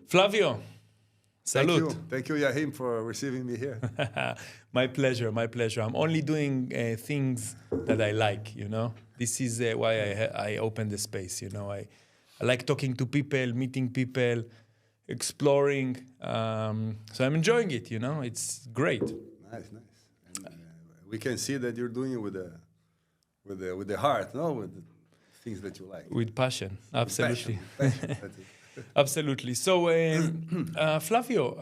Flavio, salute. Thank you, Yahim, for receiving me here. My pleasure, my pleasure. I'm only doing things that I like, you know. This is why I open the space, you know. I like talking to people, meeting people, exploring. So I'm enjoying it, you know. It's great. Nice. And we can see that you're doing it with the heart, no, with the things that you like. With passion, absolutely. Passion. That's it. Absolutely. So, Flavio,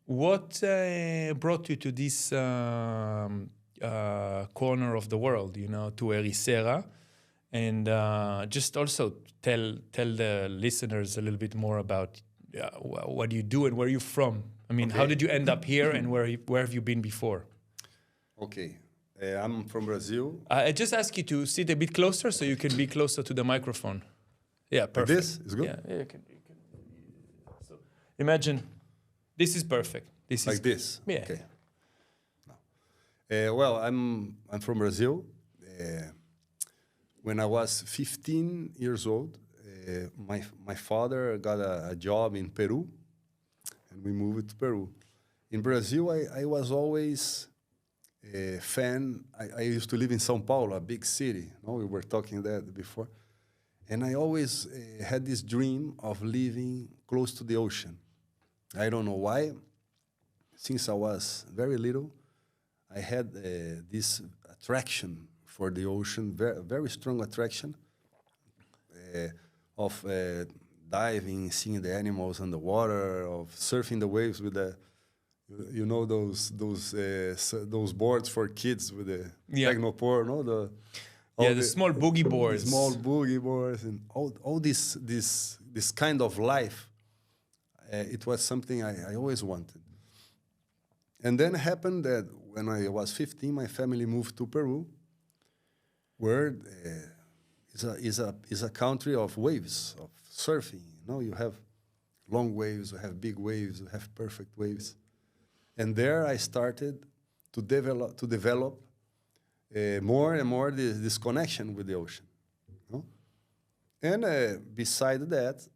what brought you to this corner of the world, you know, to Ericeira? And just also tell the listeners a little bit more about what you do and where you're from. I mean, how did you end up here and where have you been before? Okay. I'm from Brazil. I just ask you to sit a bit closer so you can be closer to the microphone. Yeah, perfect. Like this is good? Yeah, you can. So imagine, this is perfect. This like is this? Yeah. Okay. No. Well, I'm from Brazil. When I was 15 years old, my father got a job in Peru, and we moved to Peru. In Brazil, I was always a fan. I used to live in São Paulo, a big city. No, we were talking that before. And I always had this dream of living close to the ocean. I don't know why. Since I was very little, I had this attraction for the ocean, very strong attraction of diving, seeing the animals underwater, of surfing the waves with the, you know, those boards for kids with the technopore, no, the small boogie boards. Small boogie boards and all this kind of life. It was something I always wanted. And then it happened that when I was 15, my family moved to Peru, where is a country of waves, of surfing. You know, you have long waves, you have big waves, you have perfect waves. And there I started to develop more and more this connection with the ocean. You know? And beside that,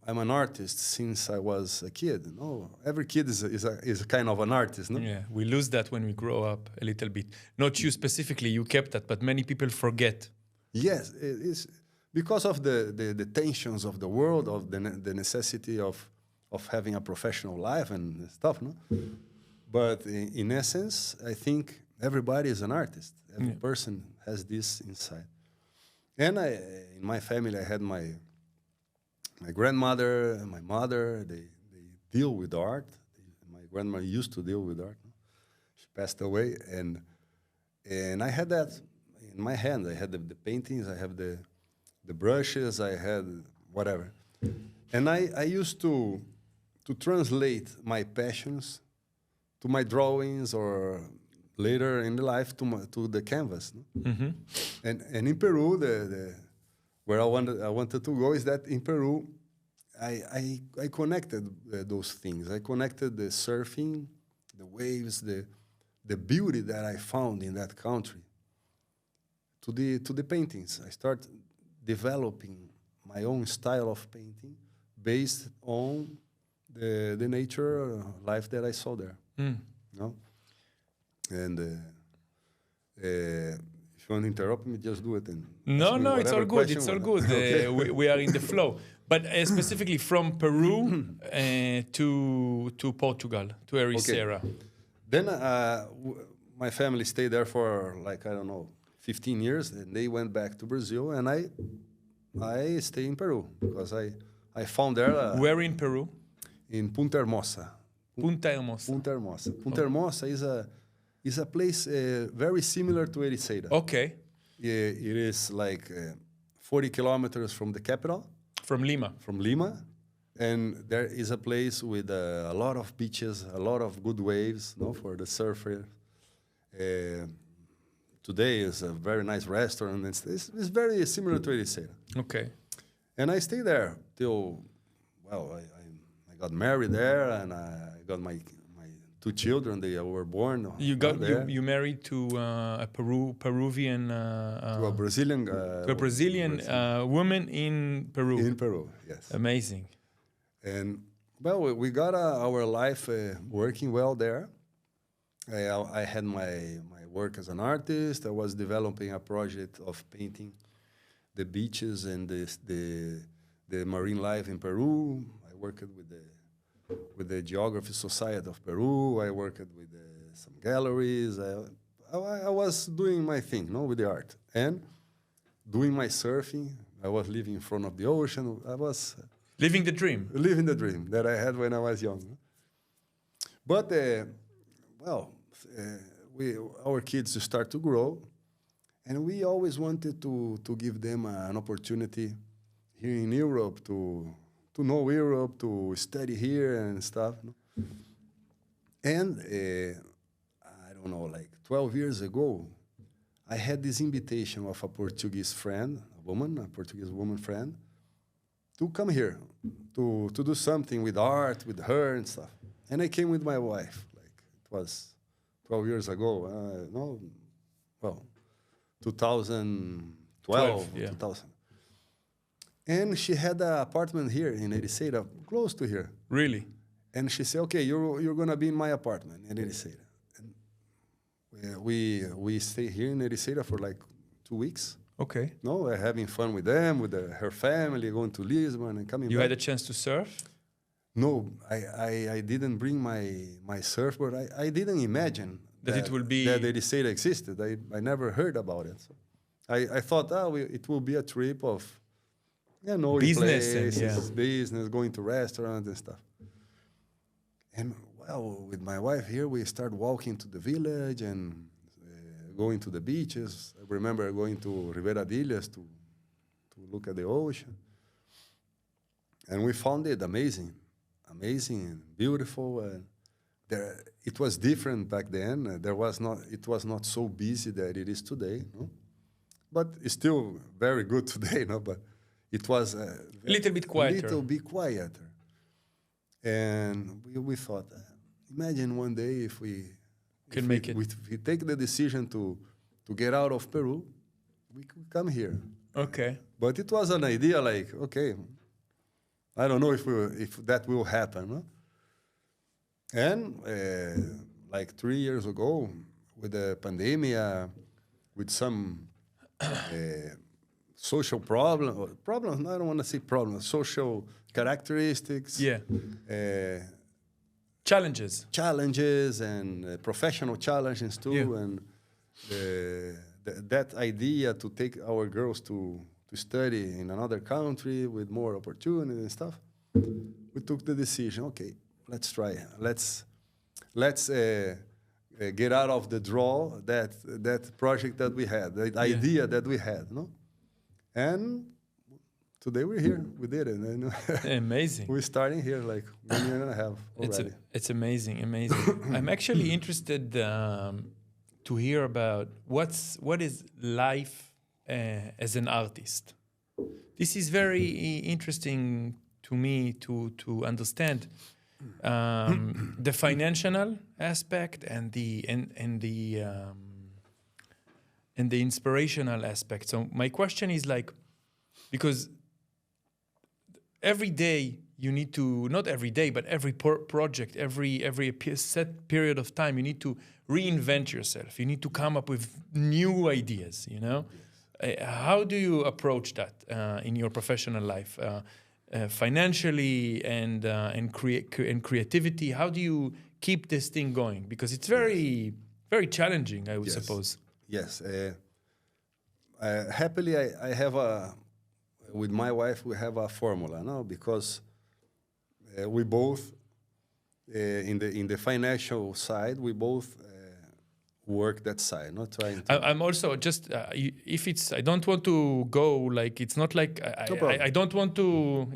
I'm an artist since I was a kid. You know? Every kid is a kind of an artist. No? Yeah, we lose that when we grow up a little bit. Not you specifically, you kept that, but many people forget. Yes, it's because of the tensions of the world, of the necessity of having a professional life and stuff. No? But in essence, I think everybody is an artist. Every person has this inside. And in my family, I had my grandmother and my mother. They deal with art. My grandmother used to deal with art. She passed away, and I had that in my hand. I had the paintings. I have the brushes. I had whatever. And I used to translate my passions to my drawings, or later in the life to the canvas. No? Mm-hmm. And in Peru, where I wanted to go is that in Peru, I connected those things. I connected the surfing, the waves, the beauty that I found in that country to the paintings. I started developing my own style of painting based on the nature life that I saw there. You know? And if you want to interrupt me, just do it. And no, it's all good. It's all good. Okay. We are in the flow. But specifically from Peru to Portugal, to Ericeira. Okay. Then my family stayed there for 15 years, and they went back to Brazil, and I stayed in Peru because I found there. Where in Peru? In Punta Hermosa. Punta Hermosa. Punta Hermosa. Punta Hermosa is a place very similar to Ericeira. Okay. It is 40 kilometers from the capital. From Lima. From Lima. And there is a place with a lot of beaches, a lot of good waves, for the surfer. Today is a very nice restaurant. It's very similar to Ericeira. Okay. And I stayed there till, I got married there, and I got my two children. They were born. You got there. you married to a Peruvian To a Brazilian. woman in Peru. In Peru, yes. Amazing. And well, we got our life working well there. I had my work as an artist. I was developing a project of painting the beaches and the marine life in Peru. I worked with the Geography Society of Peru. I worked with some galleries. I was doing my thing, with the art and doing my surfing. I was living in front of the ocean. I was living the dream. Living the dream that I had when I was young. But our kids start to grow, and we always wanted to give them an opportunity here in Europe to know Europe, to study here and stuff. And I don't know, like 12 years ago, I had this invitation of a Portuguese friend, a Portuguese woman friend, to come here, to do something with art, with her and stuff. And I came with my wife, like it was 12 years ago, 2012, yeah. 2000. And she had an apartment here in Ericeira, close to here. Really? And she said, okay, you're going to be in my apartment in Ericeira. And we stay here in Ericeira for like 2 weeks. Okay. Having fun with them, with her family, going to Lisbon and coming back. You had a chance to surf? No, I didn't bring my surfboard. I didn't imagine that it will be that Ericeira existed. I never heard about it. So I thought, it will be a trip of business places, business, going to restaurants and stuff. And with my wife here, we start walking to the village and going to the beaches. I remember going to Ribera d'Ilhas to look at the ocean. And we found it amazing and beautiful. It was different back then. It was not so busy that it is today, but it's still very good today, But it was a little bit quieter. And we thought, imagine one day if we take the decision to get out of Peru, we could come here. Okay. But it was an idea like, okay, I don't know if that will happen. No? And like 3 years ago, with the pandemic, with some social problems, I don't want to say problems, social characteristics. Yeah. Challenges and professional challenges too. Yeah. And that idea to take our girls to study in another country with more opportunity and stuff, we took the decision, okay, let's try. Let's get out of the draw that project that we had, the idea that we had, And today we're here. We did it. Amazing. We're starting here like 1 year and a half already. It's amazing. I'm actually interested to hear about what is life as an artist. This is very interesting to me to understand the financial aspect and the inspirational aspect. So my question is like, because every day you need to, not every day, but every project, every set period of time, you need to reinvent yourself. You need to come up with new ideas, Yes. How do you approach that in your professional life? Financially and creativity, how do you keep this thing going? Because it's very, very challenging, I would suppose. Yes. Happily, I have with my wife, we have a formula now because we both, in the financial side, we both work that side, not trying to... I'm also just, if it's, I don't want to go, like, it's not like, I don't want to,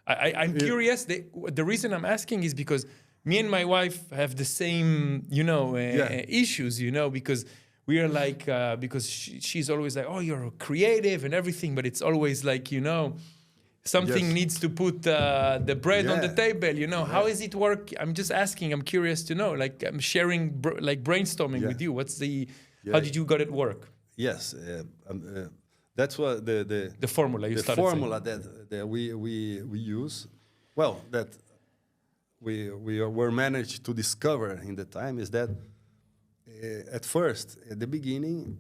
I'm curious. The reason I'm asking is because me and my wife have the same, issues, because we are like, because she's always like, oh, you're creative and everything, but it's always like, something Yes. needs to put the bread on the Yeah. table, you know. How Yeah. is it work? I'm just asking, I'm curious to know. Like, I'm sharing, like brainstorming Yeah. with you. What's the, Yeah. how did you got it work? Yes, that's what The formula you the started formula that we use. Well, that we were managed to discover in the time is that at first, at the beginning,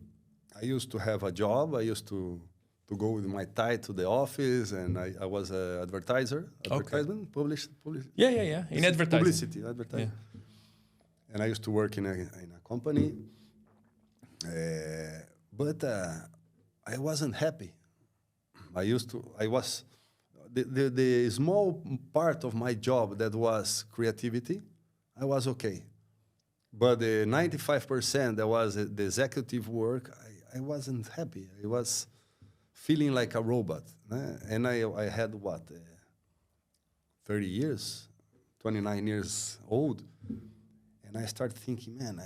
I used to have a job. I used to go with my tie to the office, and I was an advertisement, publish, Yeah. In advertising. publicity, advertising. And I used to work in a company, but I wasn't happy. I was the small part of my job that was creativity, I was okay. But the 95% that was the executive work, I wasn't happy. I was feeling like a robot. And I had, 30 years, 29 years old. And I started thinking, man,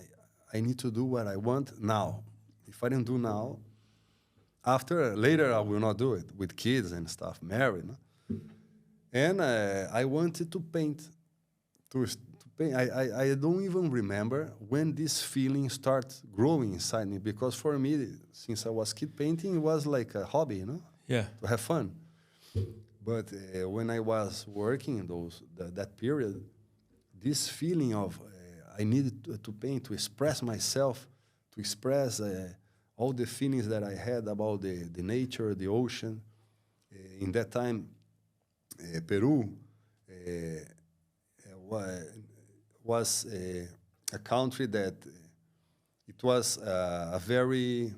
I need to do what I want now. If I don't do now, later I will not do it with kids and stuff, married. No? And I wanted to paint. To paint. I don't even remember when this feeling started growing inside me, because for me, since I was kid, painting was like a hobby, you know? Yeah. To have fun. But when I was working in that period, this feeling of I needed to paint, to express myself, to express all the feelings that I had about the nature, the ocean. In that time, Peru was a country that it was a very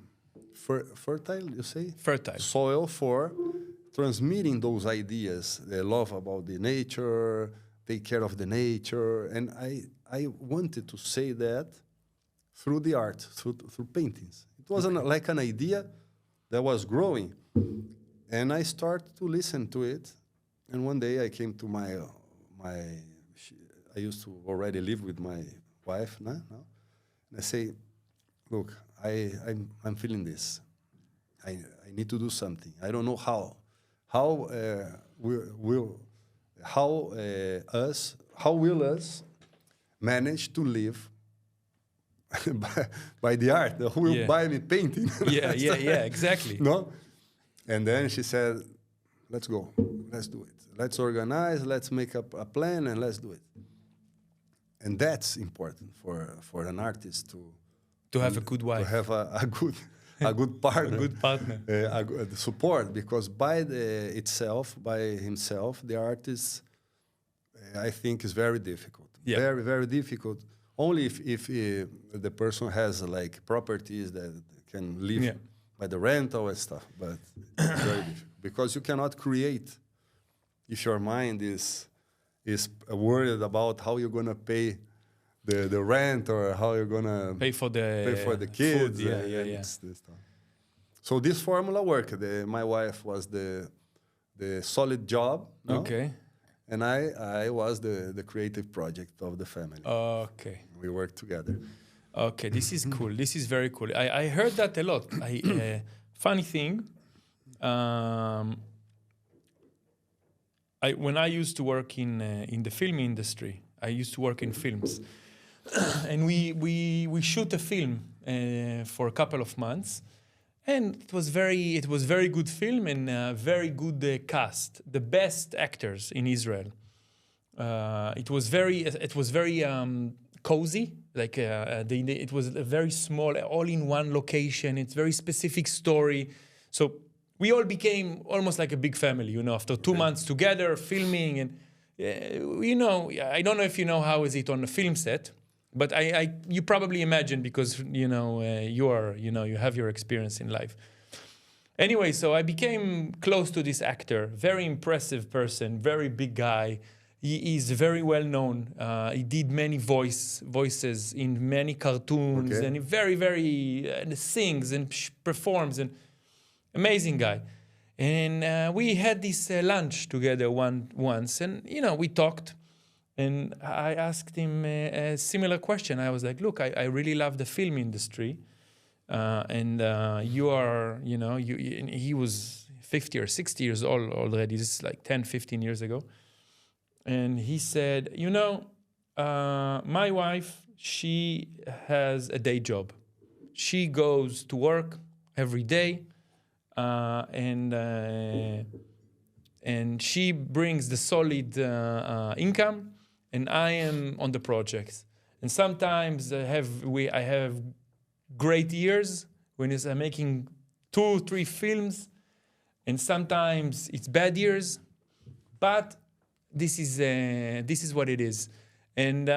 fertile, you say? Fertile. Soil for transmitting those ideas, the love about the nature, take care of the nature. And I wanted to say that through the art, through paintings. It wasn't like an idea that was growing. And I started to listen to it. And one day I came to I used to already live with my wife now. And I say, look, I'm feeling this. I need to do something. I don't know how. How will us manage to live by the art? Who will buy me painting? Yeah, exactly. No? And then she said, let's go. Let's do it. Let's organize. Let's make up a plan, and let's do it. And that's important for an artist to have a good wife, to have a good partner, a good partner, a good support. Because by himself, the artist, I think, is very difficult. Yeah. Very, very difficult. Only if the person has like properties that can live by the rental and stuff. But it's very difficult because you cannot create if your mind is worried about how you're gonna pay the rent or how you're gonna pay for the kids. Food. Yeah. So this formula worked. My wife was the solid job. No? Okay. And I was the creative project of the family. Okay. We worked together. Okay, this is cool. This is very cool. I heard that a lot. Funny thing, when I used to work in the film industry, I used to work in films, and we shoot a film for a couple of months, and it was very good film and very good cast, the best actors in Israel. It was very cozy, like it was a very small, all in one location. It's very specific story, so we all became almost like a big family, you know, after 2 months together filming. And, you know, I don't know if you know how is it on a film set, but you probably imagine because, you know, you have your experience in life. Anyway, so I became close to this actor, very impressive person, very big guy. He is very well known. He did many voices in many cartoons, and he very sings and performs, and amazing guy. And we had this lunch together once, and you know, we talked, and I asked him a similar question. I was like, look, I really love the film industry, and you are, and he was 50 or 60 years old already. This is like 10, 15 years ago. And he said, my wife, she has a day job. She goes to work every day, and she brings the solid income, and I am on the projects. And sometimes I have great years when I'm making 2, 3 films, and sometimes it's bad years, but this is what it is. And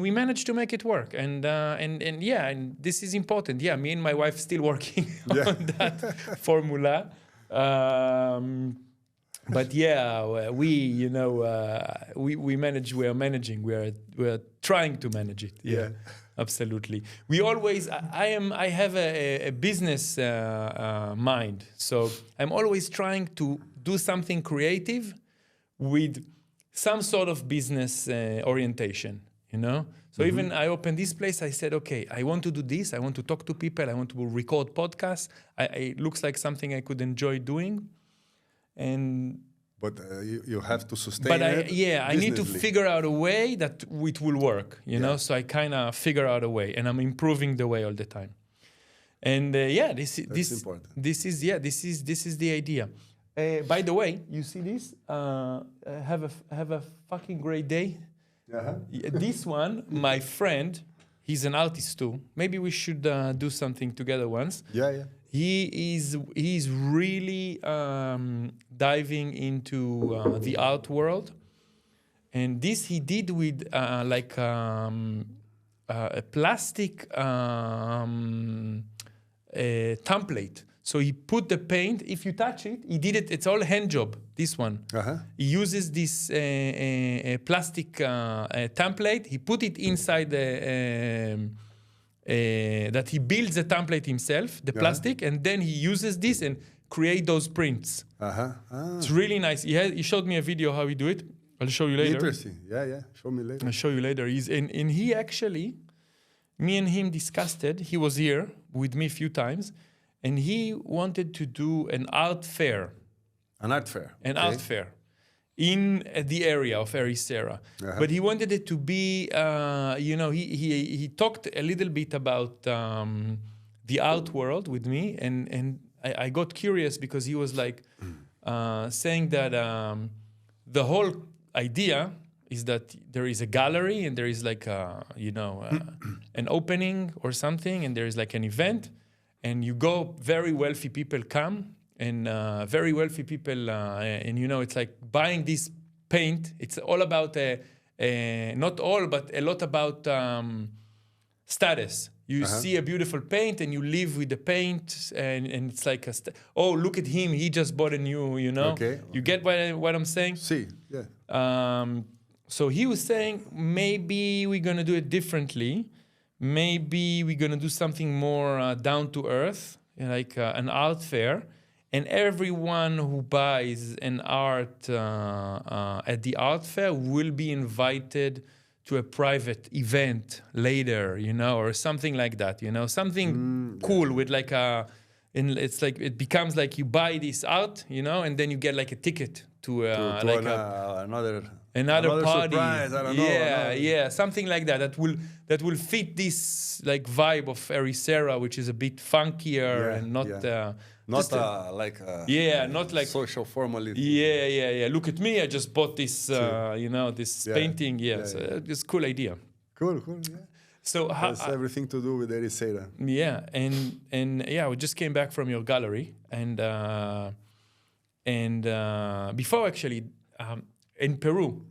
we managed to make it work, and this is important. Yeah, me and my wife still working on that formula, but yeah, we manage. We are managing. We are trying to manage it. Yeah. Absolutely. We always. I have a business mind, so I'm always trying to do something creative with some sort of business orientation, So even I opened this place, I said, okay, I want to do this. I want to talk to people. I want to record podcasts. It looks like something I could enjoy doing. But you have to sustain it. But I need to figure out a way that it will work, So I kind of figure out a way, and I'm improving the way all the time. And this important. This is the idea. By the way, you see this? Have a fucking great day. Uh-huh. This one, my friend, he's an artist too. Maybe we should do something together once. Yeah. He's really diving into the art world, and this he did with a plastic template. So he put the paint. If you touch it, he did it. It's all hand job. This one. Uh-huh. He uses this plastic template. He put it inside that he builds the template himself, the plastic, and then he uses this and create those prints. Uh-huh. Ah. It's really nice. He showed me a video how he do it. I'll show you later. Interesting. Yeah. Show me later. I'll show you later. And he actually, me and him discussed it. He was here with me a few times. And he wanted to do an art fair. Art fair in the area of Ericeira. Uh-huh. But he wanted it to be, he talked a little bit about the art world with me. And I got curious because he was like saying that the whole idea is that there is a gallery and there is like, an opening or something, and there is like an event. And you go, very wealthy people come, and very wealthy people, it's like buying this paint. It's all about, not all, but a lot about status. You see a beautiful paint, and you live with the paint, and it's like, look at him, he just bought a new, Okay. You get what I'm saying? See, yeah. So he was saying, maybe we're going to do it differently. Maybe we're going to do something more down to earth, like an art fair. And everyone who buys an art at the art fair will be invited to a private event later, or something like that, something cool with like it's like, it becomes like you buy this art, and then you get like a ticket to like another party. Surprise, I don't know. Yeah, something like that. That will fit this like vibe of Ericeira, which is a bit funkier and not not like social formality. Yeah. Look at me! I just bought this, this painting. It's a cool idea. Cool. Yeah. So has everything to do with Ericeira. Yeah, and we just came back from your gallery, and before actually. In Peru,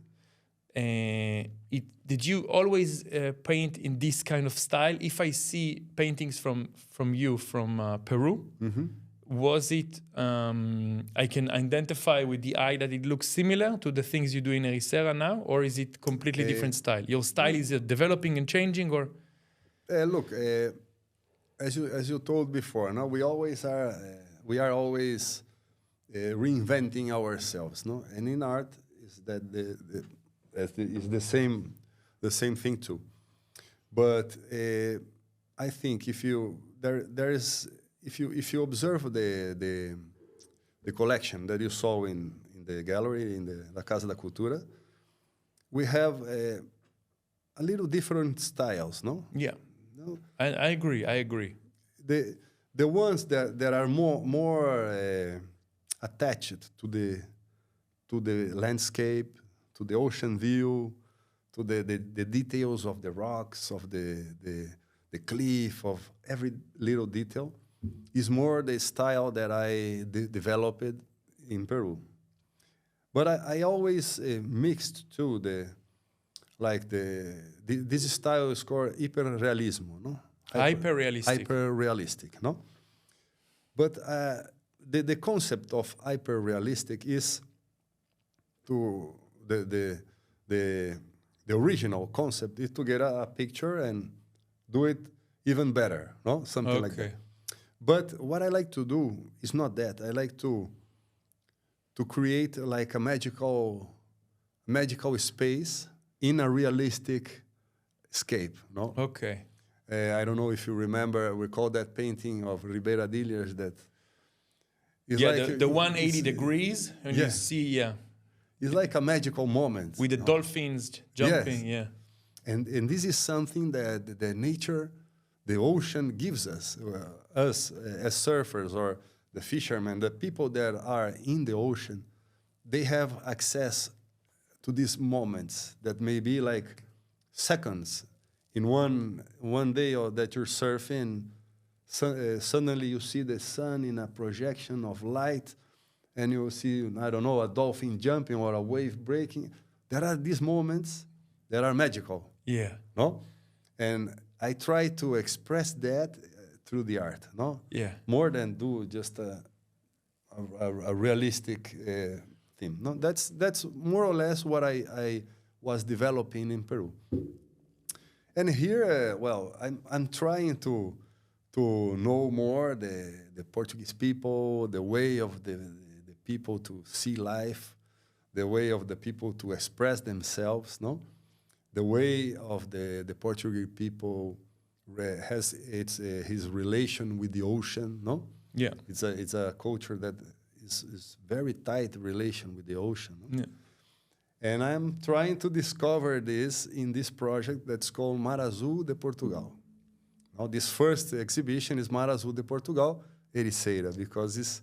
did you always paint in this kind of style? If I see paintings from you from Peru, was it, I can identify with the eye that it looks similar to the things you do in Ericeira now, or is it completely different style? Your style is developing and changing, or? Look, as you told before, no, we are always reinventing ourselves, no, and in art. That is the same thing too, but I think if you there is, if you observe the collection that you saw in the gallery in the La Casa da Cultura, we have a little different styles, no? Yeah. No? I agree. I agree. The ones that are more attached to the landscape, to the ocean view, to the details of the rocks, of the cliff, of every little detail, is more the style that I developed in Peru. But I always mixed too this style is called hyperrealismo, no? Hyper-realistic. Hyper-realistic, no? But the concept of hyper-realistic is to the original concept is to get a picture and do it even better, no? Something like that. But what I like to do is not that. I like to create like a magical space in a realistic scape, no? Okay. I don't know if you remember, we call that painting of Ribeira Dilhas that is Yeah, like the 180 degrees, and you see, it's like a magical moment. with the dolphins jumping, yeah. And this is something that the nature, the ocean gives us as surfers or the fishermen, the people that are in the ocean, they have access to these moments that may be like seconds. In one day or that you're surfing, suddenly you see the sun in a projection of light, and you see, I don't know, a dolphin jumping or a wave breaking. There are these moments that are magical. Yeah. No? And I try to express that through the art, no? Yeah. More than do just a realistic theme. No, that's more or less what I was developing in Peru. And here, I'm trying to know more the Portuguese people, the way of the people to see life, the way of the people to express themselves, no? The way of the Portuguese people has his relation with the ocean, no? Yeah. It's a culture that is very tight relation with the ocean. No? Yeah. And I'm trying to discover this in this project that's called Mar Azul de Portugal. Now, this first exhibition is Mar Azul de Portugal, Ericeira, because it's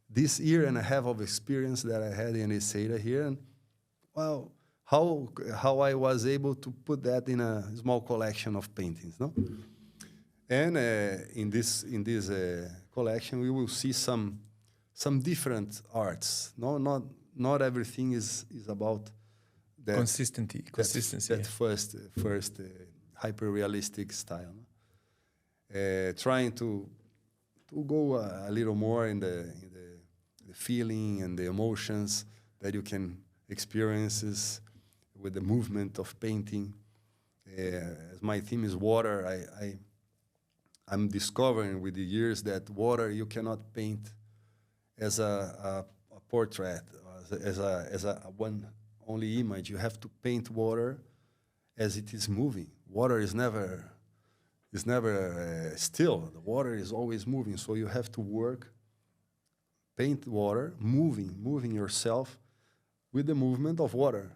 this year and a half of experience that I had in Ericeira here, and well, how I was able to put that in a small collection of paintings, no? And in this collection, we will see some different arts. No, not everything is about that Consistency. that first hyper-realistic style. No? Trying to go a little more in the feeling and the emotions that you can experience with the movement of painting. As my theme is water, I'm discovering with the years that water you cannot paint as a portrait, as a one only image. You have to paint water as it is moving. Water is never still. The water is always moving. So you have to work, paint water, moving yourself with the movement of water.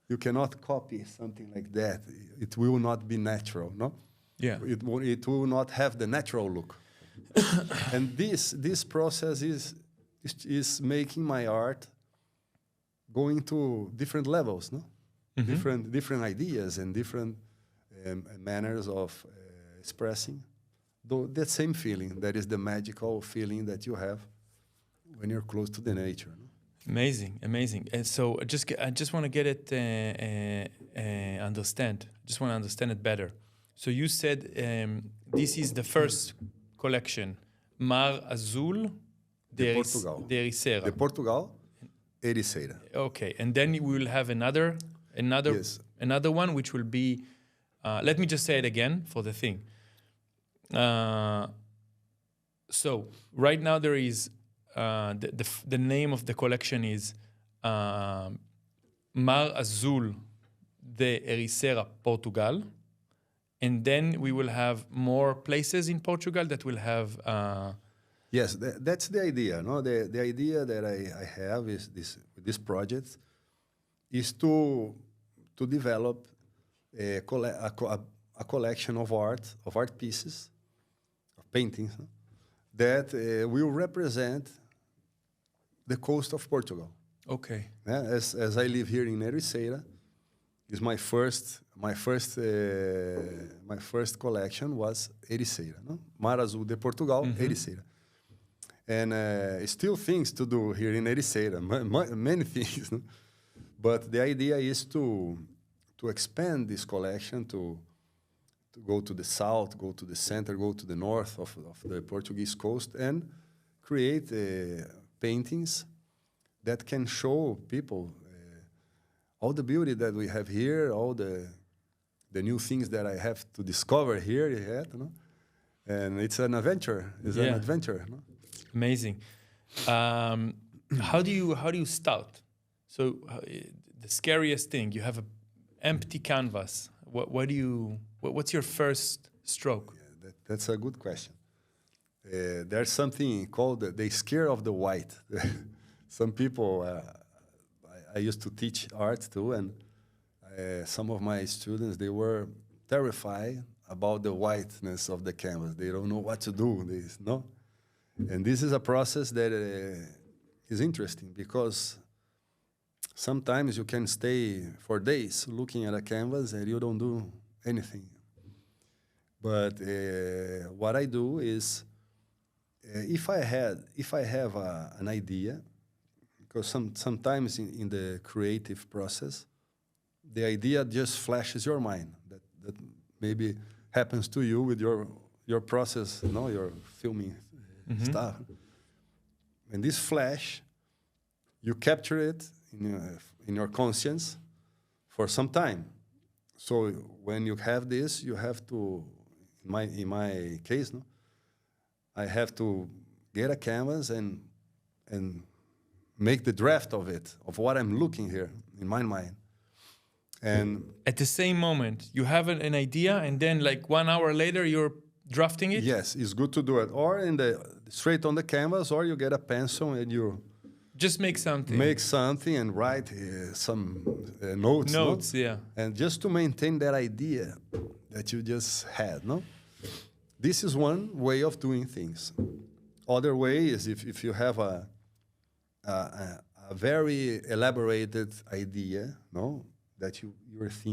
You cannot copy something like that. It will not be natural, no? Yeah. It will not have the natural look. And this process is making my art going to different levels, no? Mm-hmm. Different ideas and different manners of expressing that same feeling. That is the magical feeling that you have when you're close to the nature. No? Amazing. And so I just want to get it understand. Just want to understand it better. So you said this is the first collection, Mar Azul de Portugal. De Ericeira. De Portugal, Ericeira. Okay, and then we will have another one, which will be. Let me just say it again for the thing. So right now there is the name of the collection is Mar Azul de Ericeira, Portugal. and then we will have more places in Portugal that will have. Yes, that's the idea. No, the idea that I have is this project is to develop a collection of art pieces, of paintings, no, that will represent the coast of Portugal. Okay. Yeah, as I live here in Ericeira, is my first collection was Ericeira, no? Mar Azul de Portugal, Ericeira. And still things to do here in Ericeira, many things. No? But the idea is to expand this collection to go to the south, go to the center, go to the north of the Portuguese coast, and create paintings that can show people all the beauty that we have here, all the new things that I have to discover here. You know? And it's an adventure. It's an adventure. No? Amazing. How do you start? So the scariest thing, you have an empty canvas. What's your first stroke? Yeah, that's a good question. There's something called the scare of the white. Some people, I used to teach art too, and some of my students, they were terrified about the whiteness of the canvas. They don't know what to do. No? And this is a process that is interesting because sometimes you can stay for days looking at a canvas and you don't do anything. But what I do is, if I have an idea, because sometimes in the creative process, the idea just flashes your mind. That maybe happens to you with your process, you know, your filming stuff. And this flash, you capture it in your conscience for some time. So when you have this, you have to, in my case, no, I have to get a canvas and make the draft of it, of what I'm looking here in my mind. And at the same moment, you have an idea, and then like 1 hour later, you're drafting it? Yes, it's good to do it. Or straight on the canvas, or you get a pencil and you just make something. Make something and write some notes. Notes, no? Yeah. And just to maintain that idea that you just had, no? This is one way of doing things. Other way is if you have a very elaborated idea, no, that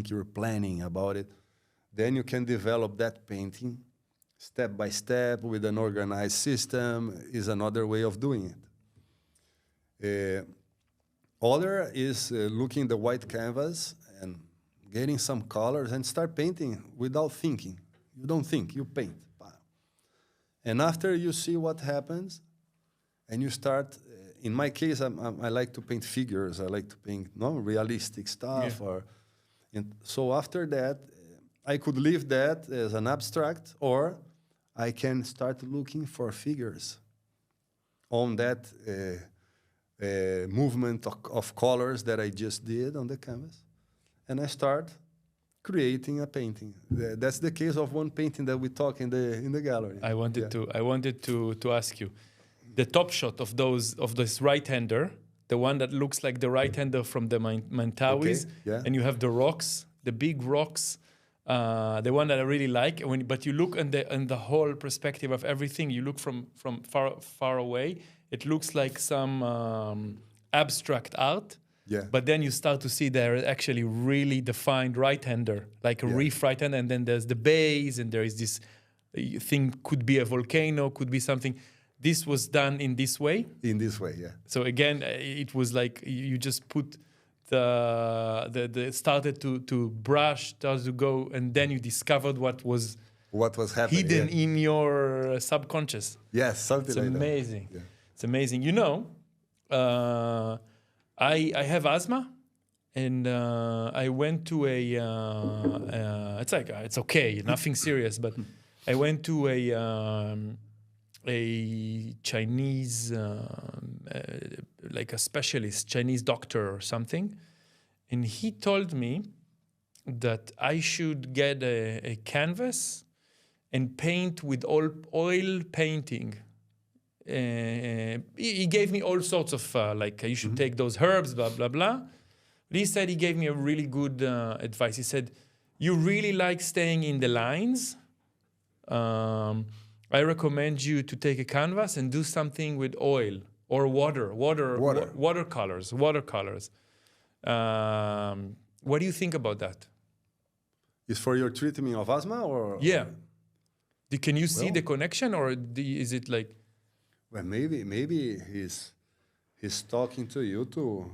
you're planning about it, then you can develop that painting step by step with an organized system. Is another way of doing it. Other is looking the white canvas and getting some colors and start painting without thinking. You don't think, you paint. And after you see what happens, and you start, in my case, I like to paint figures. I like to paint realistic stuff. Yeah. So after that, I could leave that as an abstract, or I can start looking for figures on that movement of colors that I just did on the canvas. And I start creating a painting. That's the case of one painting that we talk in the gallery. I wanted to ask you, the top shot of this right-hander, the one that looks like the right-hander from the Mentawis, okay, yeah. And you have the rocks, the big rocks, the one that I really like. But you look in the whole perspective of everything. You look from far away. It looks like some abstract art. Yeah. But then you start to see there are actually really defined right-hander, like a reef right-hander, and then there's the bays, and there is this thing, could be a volcano, could be something. This was done in this way? In this way, yeah. So again, it was like you just put started to brush, started to go, and then you discovered what was happening, hidden in your subconscious. Yes, something like amazing. that. Yeah. It's amazing. You know, I have asthma, and I went to it's okay, nothing serious, but I went to a Chinese, like a specialist, Chinese doctor or something, and he told me that I should get a canvas and paint with oil painting. He gave me all sorts of like you should take those herbs, blah blah blah. But he said he gave me a really good advice. He said, "You really like staying in the lines. I recommend you to take a canvas and do something with oil or watercolors. What do you think about that?" Is for your treatment of asthma or? Yeah. Can you see the connection, or is it like? Well, maybe he's talking to you too,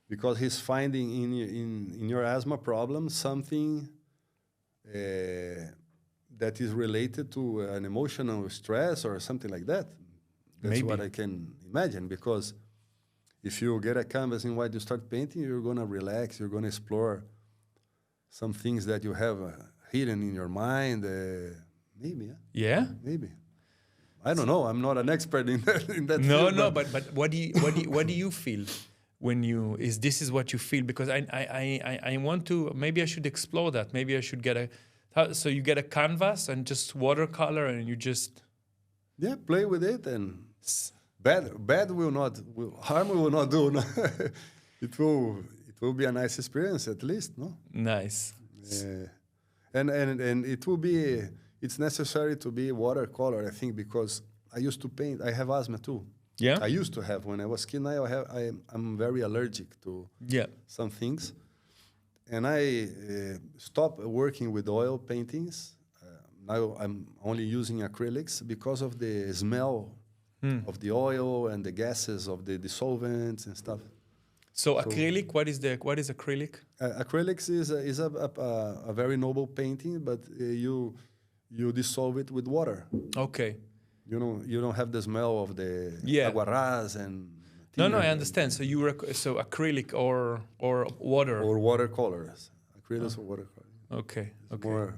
because he's finding in your asthma problem something that is related to an emotional stress or something like that. That's Maybe. what I can imagine, because if you get a canvas and white, you start painting, you're gonna relax, you're gonna explore some things that you have hidden in your mind. Maybe. Yeah. Maybe. I don't know. I'm not an expert in that. No. But what do you feel when this is what you feel? Because I want to. Maybe I should explore that. Maybe I should get so you get a canvas and just watercolor and you just. Yeah, play with it, and bad harm will not do. No? It will be a nice experience at least, no? Nice. And it will be. It's necessary to be watercolor, I think, because I used to paint. I have asthma too. Yeah. I used to have when I was kid. Now I'm very allergic to some things, and I stopped working with oil paintings. Now I'm only using acrylics because of the smell of the oil and the gases of the dissolvents and stuff. So acrylic, what is acrylic? Acrylics is a very noble painting, but you dissolve it with water. Okay. You don't have the smell of the aguarrás and. No, I understand. So so acrylic or water or watercolors. Acrylics or watercolors. Okay. More,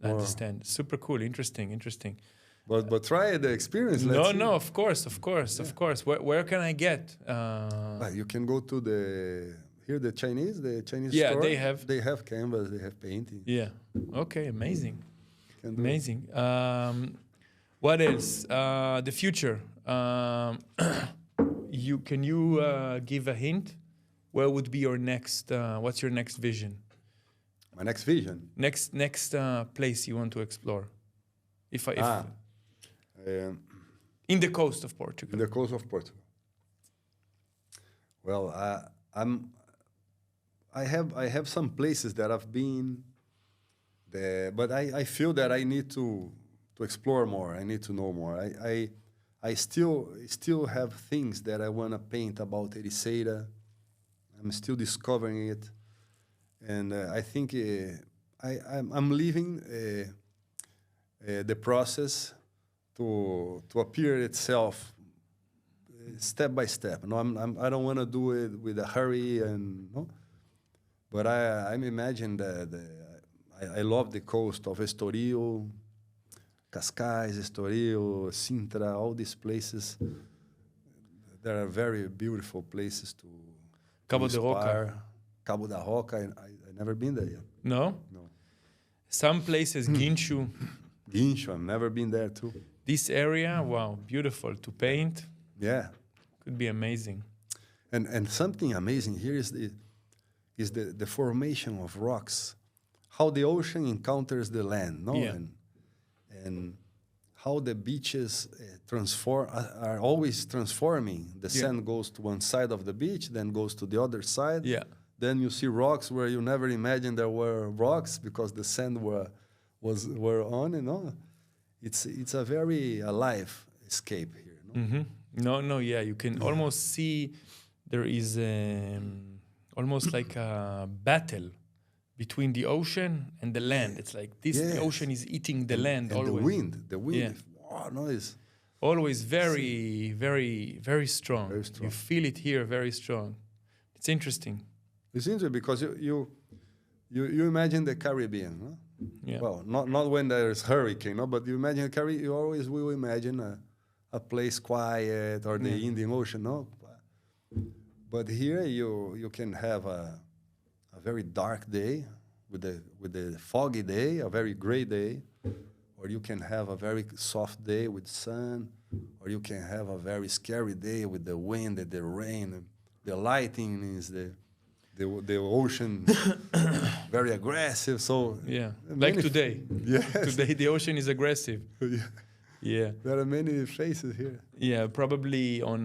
I understand. Super cool. Interesting. But try the experience. No. Of course. Where can I get? You can go to the Chinese store. Yeah, they have canvas. They have painting. Yeah. Okay. Amazing. What else? The future. Can you give a hint? Where would be your next? What's your next vision? My next vision. Next place you want to explore? In the coast of Portugal. In the coast of Portugal. Well, I have some places that I've been there, but I feel that I need to explore more. I need to know more. I still have things that I want to paint about Ericeira. I'm still discovering it, and I think I'm leaving the process to appear itself step by step. No, I don't want to do it with a hurry, but I'm imagine I love the coast of Estoril, Cascais, Estoril, Sintra, all these places. There are very beautiful places to Cabo de Roca. Cabo da Roca, I've never been there yet. No? No. Some places, Guincho. Guincho, I've never been there too. This area, wow, beautiful to paint. Yeah. Could be amazing. And something amazing here is the formation of rocks, how the ocean encounters the land, no? Yeah. And how the beaches are always transforming. The sand goes to one side of the beach, then goes to the other side. Yeah. Then you see rocks where you never imagined there were rocks because the sand were on and on. It's a very alive escape here. No? Mm-hmm. No, yeah. You can almost see there is almost like a battle between the ocean and the land. It's like this: the ocean is eating the land and always. The wind. Wow, noise. Always very, very, very strong. Very strong. You feel it here, very strong. It's interesting. It's interesting because you imagine the Caribbean, no? Yeah. Well, not when there's hurricane, no, but you imagine the Caribbean. You always will imagine a place quiet or the Indian Ocean, no. But here you can have a a very dark day with a foggy day, a very gray day, or you can have a very soft day with sun, or you can have a very scary day with the wind and the rain. The lighting is the ocean very aggressive. So Yeah, like today. Yes. Today the ocean is aggressive. Yeah. Yeah. There are many faces here. Yeah, probably on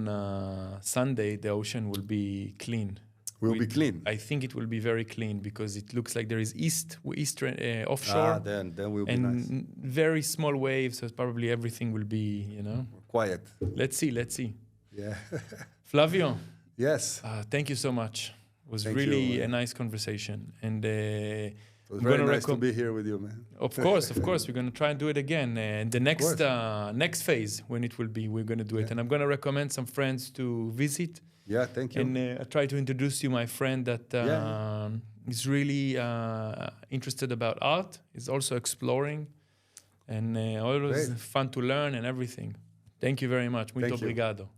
Sunday the ocean will be clean. Will be clean. I think it will be very clean because it looks like there is eastern offshore. Then will be and nice. Very small waves, so probably everything will be, Quiet. Let's see. Yeah. Flavio, Yes. thank you so much. It was Thank really you, a nice conversation. And It was very nice to be here with you, man. Of course, we're going to try and do it again. And the next phase, when it will be, we're going to do it. And I'm going to recommend some friends to visit. Yeah, thank you. And I try to introduce you my friend that is really interested about art. He's also exploring. And always Great. fun to learn and everything. Thank you very much. Muito Thank you. obrigado.